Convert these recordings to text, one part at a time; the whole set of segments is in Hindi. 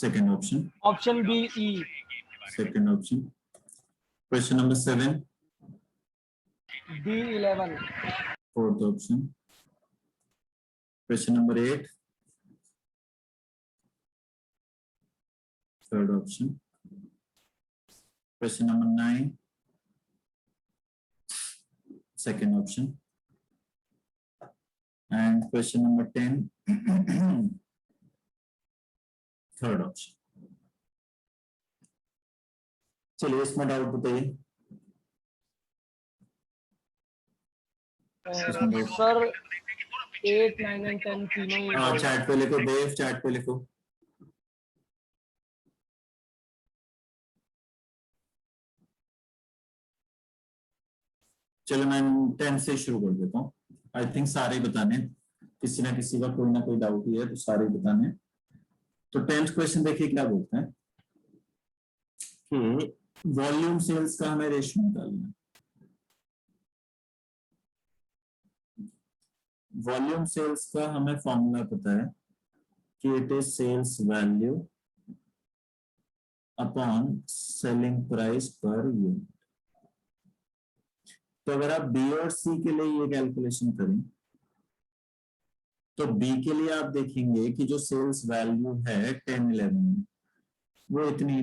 Second option. Option B, E. Second option. Question number 7. D, 11. Fourth option. Question number 8. Third option. Question number 9. Second option. And question number 10. Third option. चलिए इसमें डाउट बताइए। सर 8, 9 and 10 तीनों। चैट पे लिखो देव, चैट पे लिखो। चलो मैं 10 से शुरू कर देता हूँ। आई थिंक सारे बताने, किसी ना किसी का कोई ना कोई डाउट ही है तो सारे बताने। तो 10th क्वेश्चन देखिए क्या बोलते हैं कि वॉल्यूम सेल्स का हमें रेशियो निकालना है। वॉल्यूम सेल्स का हमें फॉर्मूला पता है कि it is sales value upon selling price per unit. तो अगर आप बी और सी के लिए ये कैलकुलेशन करें तो बी के लिए आप देखेंगे कि जो सेल्स वैल्यू है 10, 11 में वो इतनी है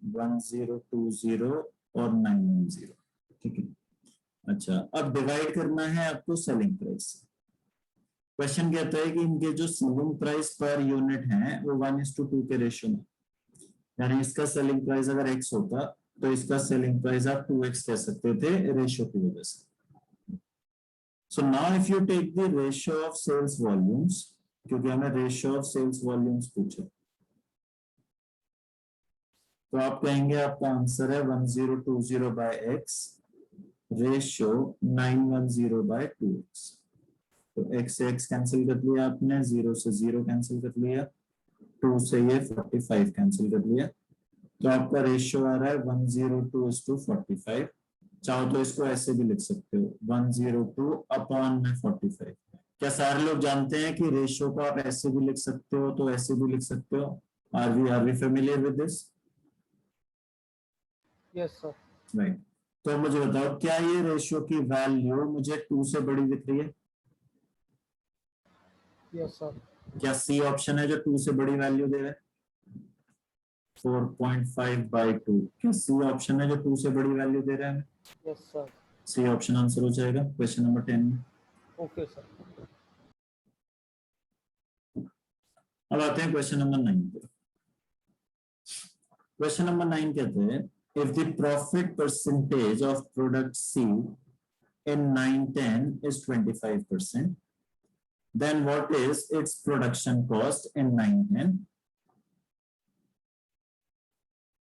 1020 और 910। ठीक है। अच्छा, अब डिवाइड करना है आपको सेलिंग प्राइस। क्वेश्चन कहता है कि इनके जो सेलिंग प्राइस पर यूनिट है वो 1:2 के रेशियो में, यानी इसका सेलिंग प्राइस अगर x होता तो इसका सेलिंग प्राइस आप 2x कह सकते थे रेशियो की वजह से। So now if you take the ratio of sales volumes, क्योंकि हमें रेशियो ऑफ सेल्स वॉल्यूम्स पूछे, तो आप कहेंगे आपका आंसर है 1020 by x ratio 910 by 2x। तो x से x कैंसिल कर लिया आपने, 0 से 0 कैंसिल कर लिया, 2 से ये 45 कैंसिल कर लिया, तो आपका रेशियो आ रहा है 102:45। चाहो तो इसको ऐसे भी लिख सकते हो 102 अपॉन में 45। क्या सारे लोग जानते हैं कि रेशियो को आप ऐसे भी लिख सकते हो तो ऐसे भी लिख सकते हो? Are we familiar with this? Yes sir. Right. तो मुझे बताओ क्या ये रेशियो की वैल्यू मुझे 2 से बड़ी दिख रही है? Yes sir. क्या सी ऑप्शन है जो 2 से बड़ी वैल्यू दे रहा है? 4.5/2। क्या सी ऑप्शन है जो 2 से बड़ी वैल्यू दे रहा है? Yes sir. C option answer हो जाएगा क्वेश्चन नंबर 10 में। Okay sir. अब आते हैं क्वेश्चन नंबर 9 पे। क्वेश्चन नंबर 9 कहते हैं if the profit percentage of product C in 910 is 25%, then what is its production cost in 910?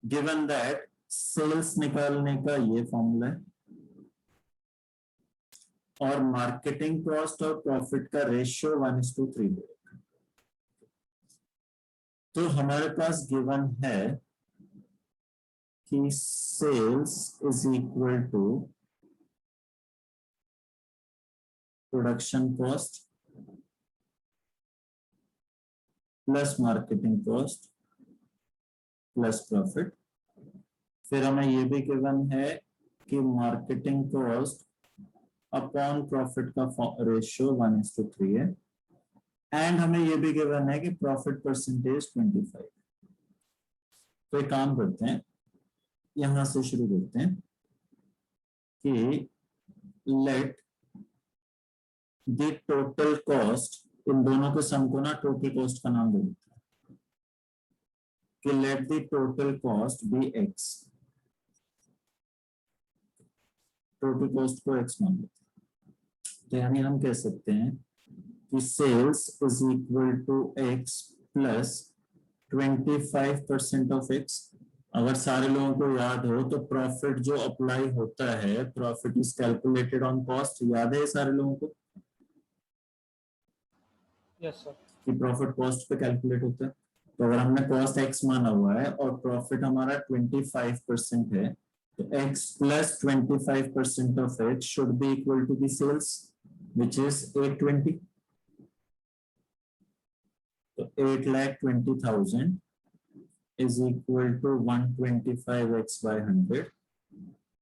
Given that sales निकालने का ये फॉर्मूला है और मार्केटिंग कॉस्ट और प्रॉफिट का रेशियो 1:3 है, तो हमारे पास गिवन है कि sales is equal to production cost plus marketing cost plus profit. फिर हमें ये भी गिवन है कि मार्केटिंग कॉस्ट अपॉन प्रॉफिट का रेशियो 1:3 है, एंड हमें ये भी गिवन है कि प्रॉफिट परसेंटेज 25। तो एक काम करते हैं, यहां से शुरू करते हैं कि लेट द टोटल कॉस्ट, इन दोनों के सम को ना टोटल कॉस्ट का नाम दे देते हैं कि let the total cost be x। Total cost को x मान लेते हैं, तो यानी हम कह सकते हैं कि sales is equal to x plus 25% of x। अगर सारे लोगों को याद हो तो प्रॉफिट जो अप्लाई होता है, profit is calculated on cost, याद है सारे लोगों को? Yes sir. कि प्रॉफिट कॉस्ट पे कैलकुलेट होता है। तो अगर हमने कॉस्ट x माना हुआ है और प्रॉफिट हमारा 25% है, तो x plus 25% of x should be equal to the sales which is 820। तो 8,20,000 is equal to 125x bye 100।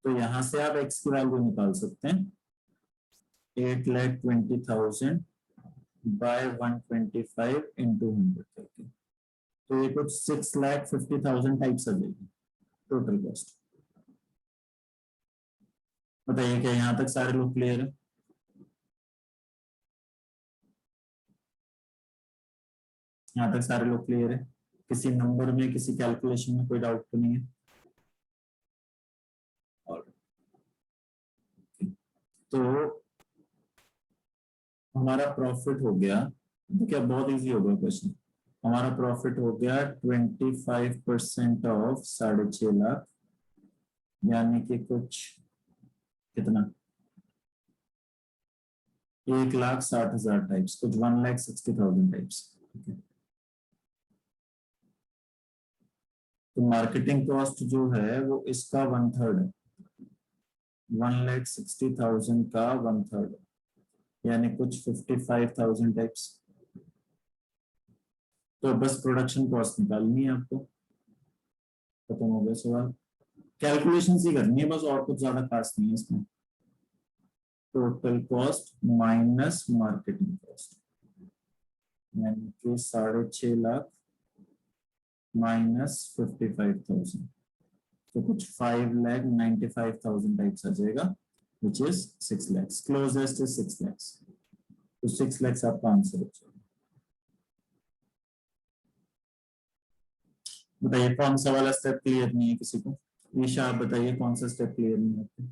तो यहां से आप x की वैल्यू निकाल सकते हैं 8,20,000 बाय 125 इंटू 100 करके। तो ये कुछ 6,50,000 टाइप्स आ जाएगी टोटल कॉस्ट। बताइए क्या यहां तक सारे लोग क्लियर है? यहां तक सारे लोग क्लियर है? किसी नंबर में, किसी कैलकुलेशन में कोई डाउट तो नहीं है? और तो हमारा प्रॉफिट हो गया, क्या बहुत इजी हो गया क्वेश्चन। हमारा प्रॉफिट हो गया 25% ऑफ 6.5 लाख, यानी कि कुछ कितना 1,60,000 टाइप्स, कुछ 1,60,000 टाइप्स। तो मार्केटिंग कॉस्ट जो है वो इसका 1/3 है, 1,60,000 का 1/3, यानी कुछ 55,000 टाइप्स। तो बस प्रोडक्शन कॉस्ट निकालनी है आपको, खत्म हो गया सवाल। कैलकुलेशन ही करनी है बस, और कुछ ज्यादा खास नहीं है इसमें। Total cost minus marketing cost, यानी कि 6.5 लाख माइनस 55,000, तो कुछ 5,95,000 टाइप्स आ जाएगा, which is 6 lakhs. Closest is 6 lakhs. तो 6 lakhs आपका आंसर हो जाएगा। बताइए कौन सा वाला स्टेप क्लियर नहीं है किसी को? ईशा आप बताइए कौन सा स्टेप क्लियर नहीं है आपको?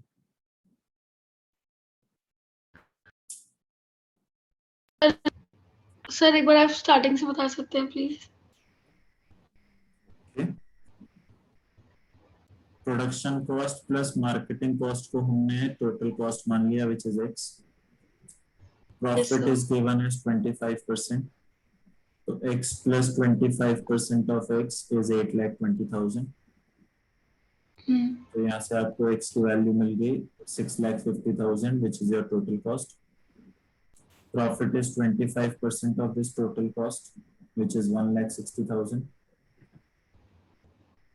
सर एक बार आप स्टार्टिंग से बता सकते हैं please? Production cost plus marketing cost को हमने टोटल कॉस्ट मान लिया, which is x. Profit is given as 25%, तो x plus 25% of x is 8,20,000। तो यहाँ से आपको x की वैल्यू मिल गई 6,50,000, which is your total cost. Profit is 25% of this total cost, which is 1,60,000.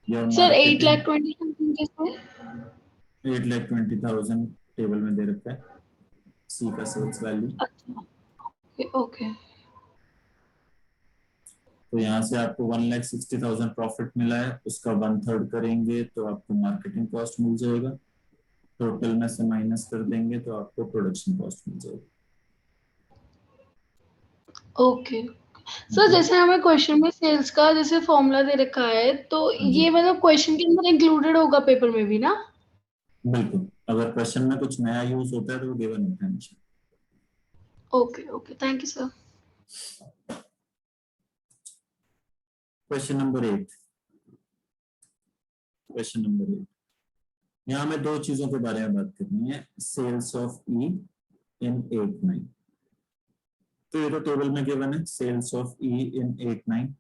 Your sir marketing 8,20,000 8,20,000 table में दे रखा है, सी का सेल्स वैल्यू। ओके। तो यहाँ से आपको 1,60,000 प्रॉफिट मिला है, उसका 1/3 करेंगे तो आपको मार्केटिंग कॉस्ट मिल जाएगा, टोटल में से माइनस कर देंगे तो आपको प्रोडक्शन कॉस्ट मिल जाएगी। ओके सर, जैसे हमें क्वेश्चन में सेल्स का जैसे फॉर्मूला दे रखा है, तो ये मतलब क्वेश्चन के अंदर इंक्लूडेड होगा पेपर में भी ना? बिल्कुल, अगर क्वेश्चन में कुछ नया यूज होता है तो वो गिवन होता है हमेशा। Okay okay, thank you sir. Question number 8। Question number 8, यहाँ हमें दो चीजों के बारे में बात करनी है, सेल्स ऑफ ई इन 8/9। तो ये तो टेबल में गिवन है, सेल्स ऑफ ई इन 8/9।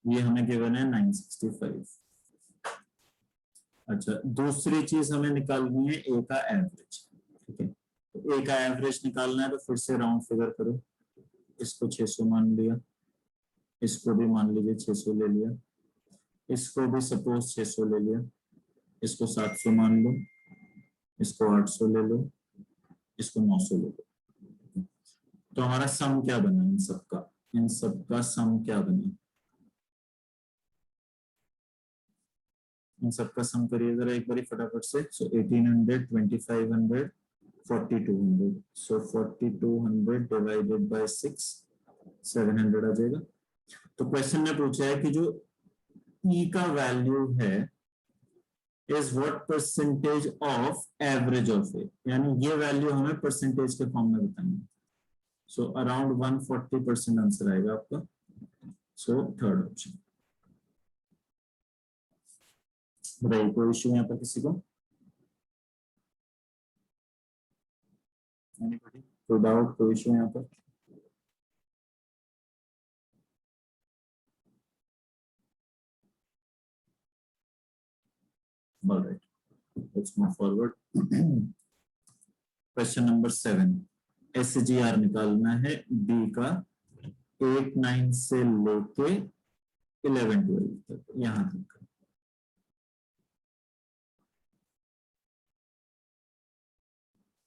ये हमें गिवन है 965। अच्छा, दूसरी चीज हमें निकालनी है ए का एवरेज। ठीक है, तो ए का एवरेज निकालना है तो फिर से राउंड फिगर करो, इसको 600 मान लिया, इसको भी मान लीजिए 600 ले लिया, इसको भी सपोज 600 ले लिया, इसको 700 मान लो, इसको 800 ले लो, इसको 900 ले लो। तो हमारा सम क्या बना इन सबका? इन सबका सम क्या बना? इन सबका सम करिए जरा एक बार फटाफट से। सो 1800, 2500, 4200। सो 4200 डिवाइडेड बाय 6, 700 आ जाएगा। तो क्वेश्चन ने पूछा है कि जो ई का वैल्यू है is what percentage of average of A, यानी ये वैल्यू हमें परसेंटेज के फॉर्म में बतानी है। सो अराउंड 140% आंसर आएगा आपका। So third option. बताइए कोई इश्यू यहाँ पर किसी को? कोई डाउट, कोई इश्यू यहाँ पर? All right, let's move forward. Question number 7, SGR निकालना है बी का 8 9 से लेके 11 12 तक, यहां तक।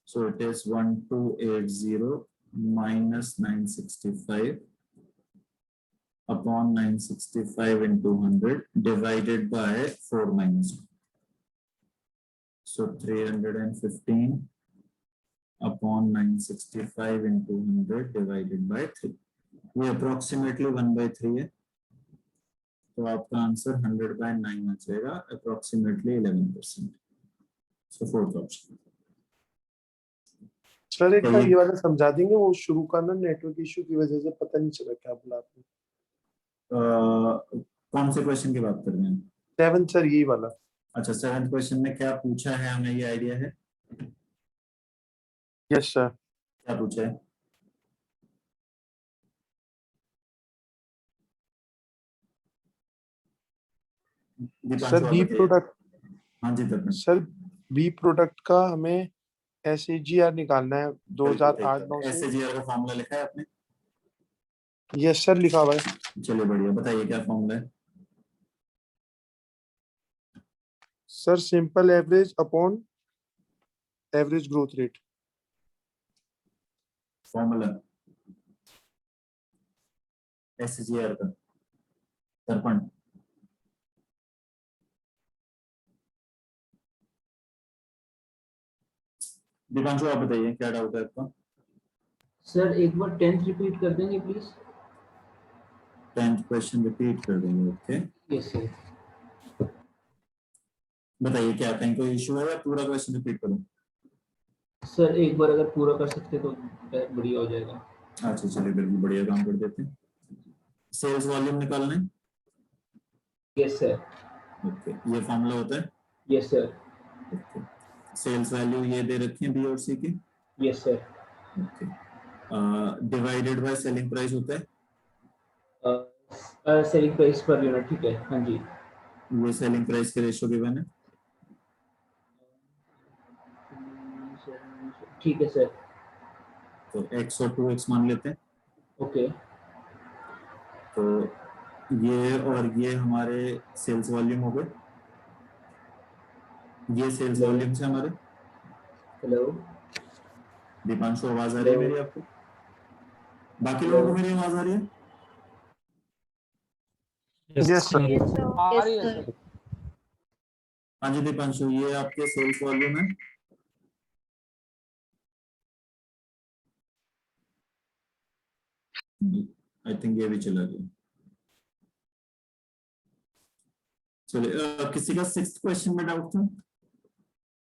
So it is 1280 minus 965 upon 965 into 100 divided by 4 minus 2. So 315 upon 965 into 100 divided by 3. ये approximately 1/3 है, तो आपका आंसर 100/9 आ जाएगा, approximately 11%. So fourth option. Sir एक बार ये वाला समझा देंगे, वो शुरू का ना नेटवर्क इशू की वजह से पता नहीं चला क्या बोला आपने। कौन से क्वेश्चन की बात कर रहे हैं? 7 सर यही वाला। अच्छा, 7th क्वेश्चन में क्या पूछा है, हमें ये आइडिया है? Yes sir. क्या पूछा है? Sir B product. हाँ जी तक। सर बी प्रोडक्ट का हमें SAGR निकालना है 2008-9 से। SAGR का फॉर्मूला लिखा है आपने? यस सर लिखा हुआ है। चलिए बढ़िया, बताइए क्या फॉर्मूला है? Sir simple average upon average growth rate. Formula SAGR का दर्पण। दीपांशु आप बताइए क्या डाउट है आपका? सर एक बार 10th रिपीट कर देंगे प्लीज। 10th क्वेश्चन रिपीट कर देंगे, ओके? Yes sir. बताइए क्या कहीं कोई इशू है या पूरा क्वेश्चन रिपीट करूं? सर एक बार अगर पूरा कर सकते तो बढ़िया हो जाएगा। अच्छा चलिए, बिल्कुल बढ़िया काम कर देते हैं। सेल्स वॉल्यूम निकालना है? Yes sir. ओके, ये फॉर्मूला होता है? Yes sir. Okay, sales value ये दे रखी है बी और सी की? Yes sir. Okay, divided by selling price होता है? सेलिंग प्राइस पर यूनिट, ठीक है। हाँ जी, ये सेलिंग प्राइस के रेशियो गिवन है, ठीक है सर। तो x और 2x मान लेते हैं। ओके। तो ये और ये हमारे सेल्स वॉल्यूम हो गए, ये सेल्स Hello? वॉल्यूम से हमारे। हेलो दीपांशु आवाज आ रही है Hello? मेरी आपको? बाकी लोगों को मेरी आवाज आ रही है? Yes sir. आ रही है सर। हाँ जी दीपांशु, ये आपके सेल्स वॉल्यूम है। आई थिंक ये भी चला गया। चलिए, किसी का 6th क्वेश्चन में डाउट था?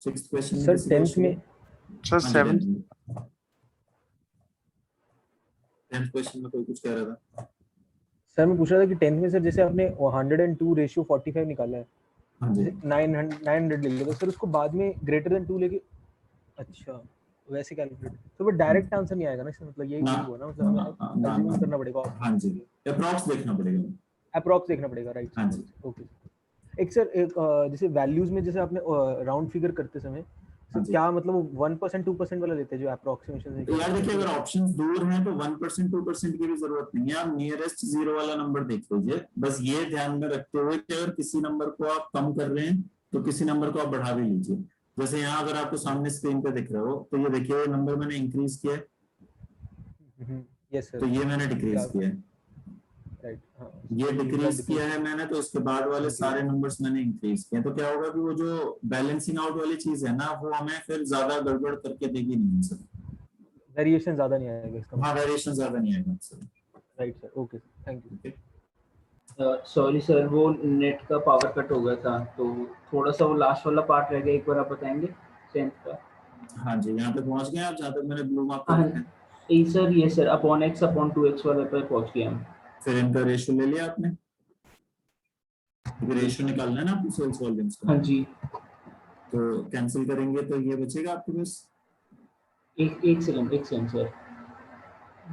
6th क्वेश्चन में सर किसी का 10th issue है? में सर हाँ जी, 7 10th क्वेश्चन में कोई कुछ कह रहा था। सर मैं पूछ रहा था कि 10th में सर जैसे आपने 102 रेशियो 45 निकाला है, हाँ जी, 900 ले लिया, तो सर उसको बाद में ग्रेटर देन 2 लेके, अच्छा वैसे कैलकुलेट, तो वो डायरेक्ट आंसर नहीं आएगा ना इसका मतलब यही ना, हुआ ना, मतलब हमें ना, अज्यूम ना, करना पड़ेगा, हाँ जी, अप्रॉक्स देखना पड़ेगा। अप्रॉक्स देखना पड़ेगा, राइट? हाँ जी। ओके। एक सर एक जैसे वैल्यूज में जैसे आपने राउंड फिगर करते समय हाँ सर जी। क्या मतलब 1% 2% वाला लेते हैं जो अप्रोक्सीमेशन है? यार देखिए, अगर ऑप्शंस दूर हैं तो 1% 2% की भी जरूरत नहीं है, आप नियरेस्ट जीरो वाला नंबर देख लीजिए। बस ये ध्यान में रखते हुए कि अगर किसी नंबर को आप कम कर रहे हैं तो किसी नंबर को आप बढ़ा भी लीजिए। जैसे यहाँ अगर आपको सामने स्क्रीन पे दिख रहा हो तो ये देखिए, नंबर मैंने इंक्रीज किया है, यस सर। तो ये मैंने डिक्रीज किया है, राइट, हाँ ये डिक्रीज किया है मैंने, तो इसके बाद वाले सारे नंबर्स मैंने इंक्रीज किए। तो क्या होगा कि वो जो बैलेंसिंग आउट वाली चीज है ना, वो हमें फिर ज्यादा गड़बड़ करके देगी नहीं सर। वेरिएशन ज्यादा नहीं आएगा इसका? हाँ, वेरिएशन ज्यादा नहीं आएगा sir. Right sir, okay, thank you. Sorry sir, वो नेट का पावर कट हो गया था, तो थोड़ा सा वो लास्ट वाला पार्ट रह गया, एक बार आप बताएंगे 10th का? हाँ जी, यहाँ पे पहुंच गए आप, जहाँ तक मैंने ब्लू मार्क कर हाँ रखा है। सर, ये sir upon x upon 2x वाले पे पहुंच गए हम। फिर इनका रेशियो ले लिया आपने, रेशियो निकालना है ना आपको सेल्स वॉल्यूम्स का। हाँ जी, तो कैंसिल करेंगे तो ये बचेगा आपके पास। एक सेकंड सर।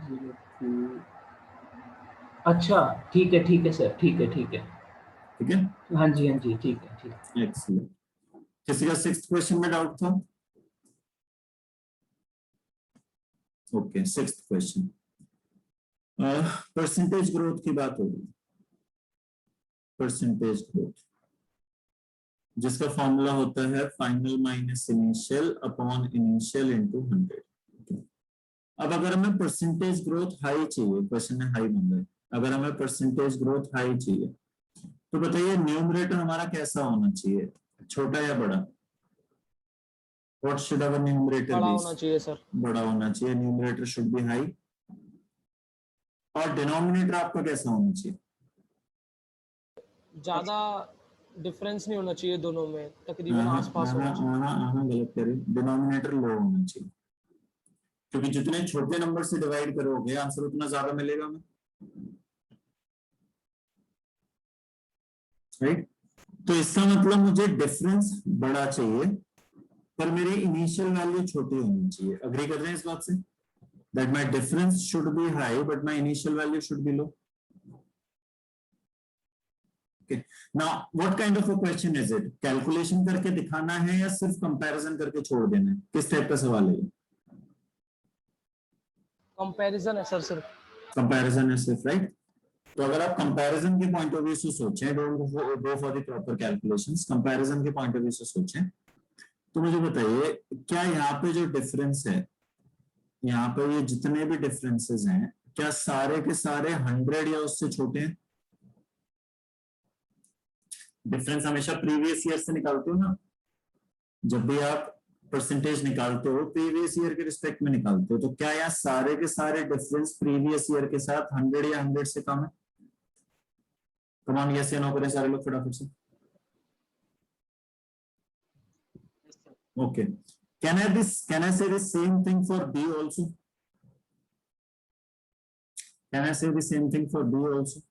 02, अच्छा ठीक है सर, ठीक है। ठीक है, हाँ जी, ठीक है। एक्सीलेंट। किसी का 6th क्वेश्चन में डाउट था? Okay, sixth question, percentage growth की बात हो रही, परसेंटेज ग्रोथ जिसका फॉर्मूला होता है final minus initial upon initial into 100। अब अगर हमें परसेंटेज ग्रोथ हाई चाहिए, क्वेश्चन में हाई मांगा है, अगर हमें परसेंटेज ग्रोथ हाई चाहिए तो बताइए न्यूमरेटर हमारा कैसा होना चाहिए, छोटा या बड़ा? व्हाट शुड आवर न्यूमरेटर बड़ा बी? होना चाहिए सर। बड़ा होना चाहिए, न्यूमरेटर शुड बी हाई। और डिनोमिनेटर आपका कैसा होना चाहिए? ज्यादा डिफरेंस नहीं होना चाहिए दोनों में, तकरीबन आसपास होना चाहिए। गलत कह रहे, डिनोमिनेटर लो होना चाहिए, क्योंकि जितने छोटे नंबर से डिवाइड करोगे आंसर उतना ज्यादा मिलेगा हमें, राइट? तो इसका मतलब मुझे डिफरेंस बड़ा चाहिए पर मेरी इनिशियल वैल्यू छोटी होनी चाहिए। अग्री कर रहे हैं इस बात से? That my difference should be high but my initial value should be low. Okay, now what kind of a question is it? Calculation करके दिखाना है या सिर्फ कंपैरिजन करके छोड़ देना है? किस टाइप का सवाल है ये? कंपैरिजन है सर सिर्फ। कंपैरिजन है सिर्फ, राइट? तो अगर आप कंपैरिजन के पॉइंट ऑफ व्यू से सोचें, don't go for the proper calculations, comparison के पॉइंट ऑफ व्यू से सोचें, तो मुझे बताइए क्या यहाँ पे जो डिफरेंस है, यहाँ पे ये जितने भी डिफरेंसेस हैं, क्या सारे के सारे 100 या उससे छोटे हैं? डिफरेंस हमेशा प्रीवियस ईयर से निकालते हो ना, जब भी आप परसेंटेज निकालते हो प्रीवियस ईयर के रिस्पेक्ट में निकालते हो, तो क्या यहाँ सारे के सारे डिफरेंस प्रीवियस ईयर के साथ 100 या 100 से कम है? कम ऑन, यस या नो करें सारे लोग फटाफट से। Okay. Can I say the same thing for B also? Can I say the same thing for B also?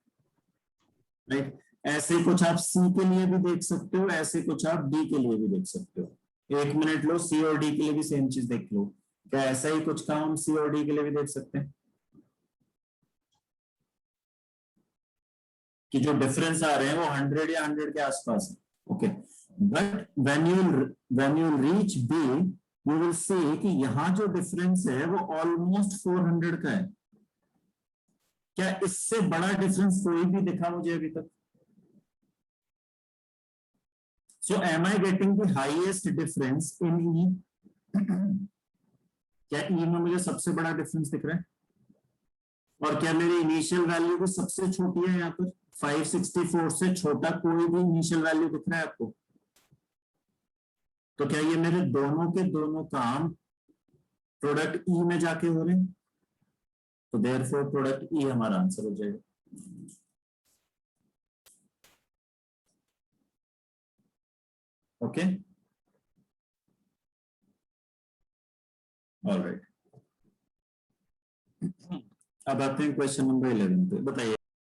Right? ऐसे कुछ आप C के लिए भी देख सकते हो, ऐसे कुछ आप D के लिए भी देख सकते हो। एक मिनट लो, C और D के लिए भी सेम चीज देख लो। क्या ऐसा ही कुछ काम हम C और D के लिए भी देख सकते हैं कि जो डिफरेंस आ रहे हैं वो 100 या 100 के आसपास है? Okay, but when you reach B you will see कि यहाँ जो डिफरेंस है वो ऑलमोस्ट 400 का है। क्या इससे बड़ा डिफरेंस कोई भी दिखा मुझे अभी तक? So am I getting the highest difference in E? क्या E में मुझे सबसे बड़ा डिफरेंस दिख रहा है? और क्या मेरी इनिशियल वैल्यू भी सबसे छोटी है? यहाँ पर 564 से छोटा कोई भी इनिशियल वैल्यू दिख रहा है आपको? तो क्या ये मेरे दोनों के दोनों काम प्रोडक्ट ई में जाके हो रहे हैं? तो देयरफॉर प्रोडक्ट ई हमारा आंसर हो जाएगा। ओके, ऑलराइट, अब आते हैं क्वेश्चन नंबर 11 पे। बताइए